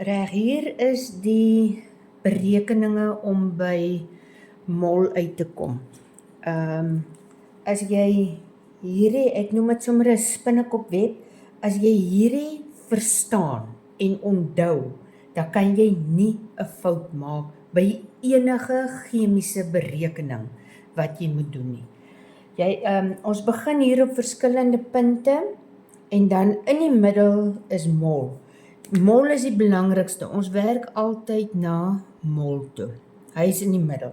Reg, hier is die berekeninge om by mol uit te kom. As jy hierdie, ek noem dit sommer 'n spinnekopwet, as jy hierdie verstaan en onthou, dan kan jy nie 'n fout maak by enige chemiese berekening wat jy moet doen nie. Ons begin hier op verskillende punte en dan in die middel is mol. Mol is die belangrikste. Ons werk altyd na mol toe. Hy is in die middel.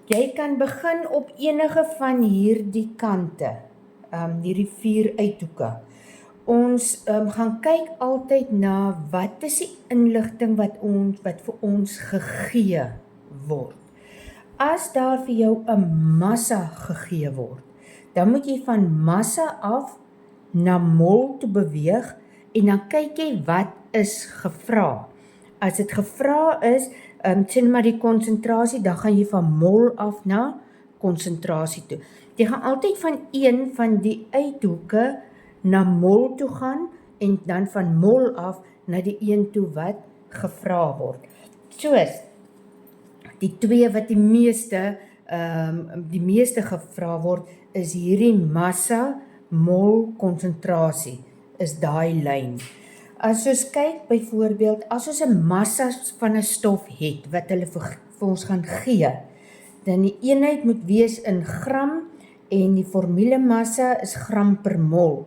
Jy kan begin op enige van hierdie kante, hierdie 4 uithoeke. Ons gaan kyk altyd na wat is die inligting wat vir ons gegee word. As daar vir jou 'n massa gegee word, dan moet jy van massa af na mol toe beweeg en dan kyk jy wat is gevra. As dit gevra is, sien maar die konsentrasie, dan gaan jy van mol af na konsentrasie toe. Jy gaan altyd van een van die uithoeke na mol toe gaan en dan van mol af na die een toe wat gevra word. Soos die 2 wat die meeste gevra word, is hierdie massa mol konsentrasie, is daai lyn. As ons kyk byvoorbeeld, as ons 'n massa van 'n stof het, wat hulle vir ons gaan gee, dan die eenheid moet wees in gram, en die formulemassa is gram per mol.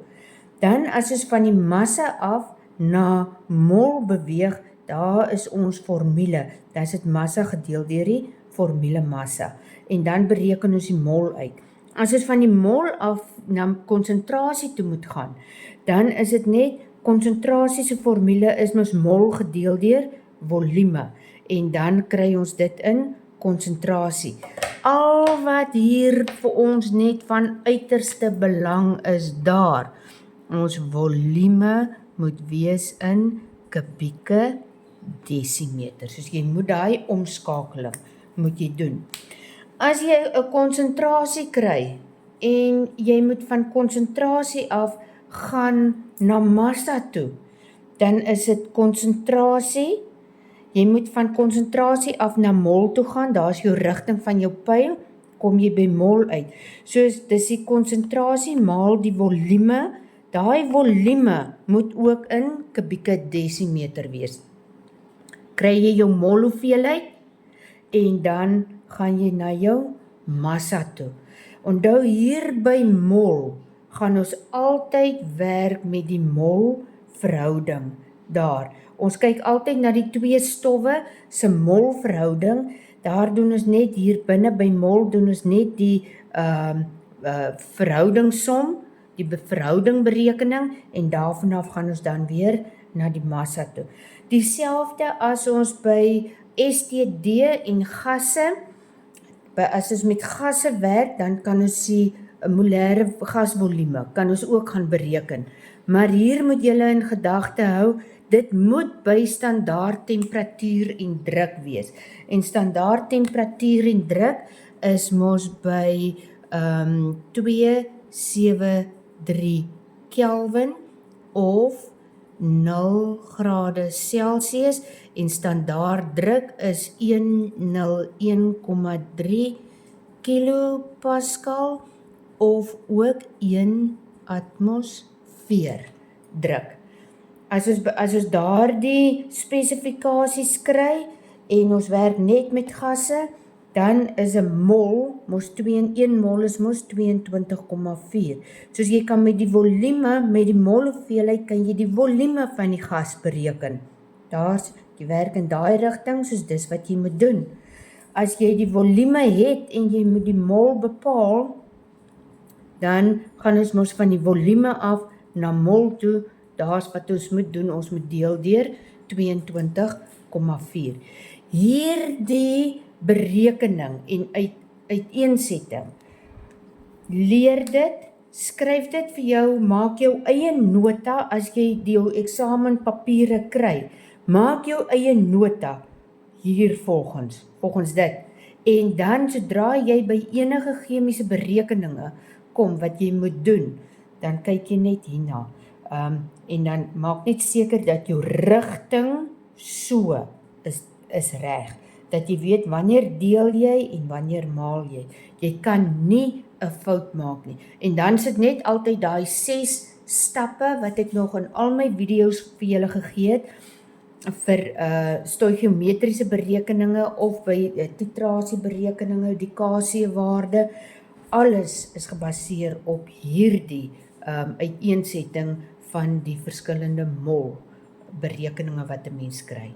Dan as ons van die massa af na mol beweeg, daar is ons formule, dan is dit massa gedeel deur die formulemassa, en dan bereken ons die mol uit. As ons van die mol af na konsentrasie toe moet gaan, dan is dit net, konsentrasie se formule is mos mol gedeel deur volume, en dan kry ons dit in konsentrasie. Al wat hier vir ons net van uiterste belang is daar, ons volume moet wees in kubieke desimeter. Soos jy moet daai omskakeling moet jy doen. As jy 'n konsentrasie kry en jy moet van konsentrasie af gaan na massa toe, dan is dit konsentrasie. Jy moet van konsentrasie af na mol toe gaan, daar is jou rigting van jou pyl, kom jy by mol uit. Soos dis die konsentrasie maal die volume, daai volume moet ook in kubieke desimeter wees. Kry jy jou mol hoeveelheid en dan gaan jy na jou massa toe. Onthou hier by mol gaan ons altyd werk met die mol verhouding daar. Ons kyk altyd na die 2 stowwe se mol verhouding. Daar doen ons net hier binne by mol doen ons net die verhoudingsom, die verhouding berekening, en daarvan af gaan ons dan weer na die massa toe. Dieselfde as ons by STD en gasse, as ons met gasse werk, dan kan ons die molêre gasvolume, kan ons ook gaan bereken. Maar hier moet julle in gedagte hou, dit moet by standaard temperatuur en druk wees. En standaard temperatuur en druk is mos by 273 Kelvin of 0 grade Celsius, en standaard druk is 101,3 kilopascal of ook 1 atmosfeer druk. As ons daardie spesifikasies kry en ons werk net met gasse, dan is 'n mol, mos 1 mol is mos 22,4. Soos jy kan met die volume, met die mol hoeveelheid, kan jy die volume van die gas bereken. Jy werk in daai rigting, soos dis wat jy moet doen. As jy die volume het en jy moet die mol bepaal, dan gaan ons mos van die volume af na mol toe. Daar's wat ons moet doen, ons moet deel deur 22,4. Hierdie berekening en uiteensetting, leer dit, skryf dit vir jou, maak jou eie nota as jy jou eksamenpapiere kry. Maak jou eie nota hier volgens dit. En dan sodra jy by enige chemiese berekeninge kom wat jy moet doen, dan kyk jy net hierna. En dan maak net seker dat jou rigting so is reg. Dat jy weet wanneer deel jy en wanneer maal jy. Jy kan nie 'n fout maak nie. En dan sit net altyd daai 6 stappe wat ek nog in al my video's vir julle gegee het vir stoichiometriese berekeninge of by titrasieberekeninge, die K-waarde. Alles is gebaseer op hierdie uiteensetting van die verskillende mol berekeninge wat 'n mens kry.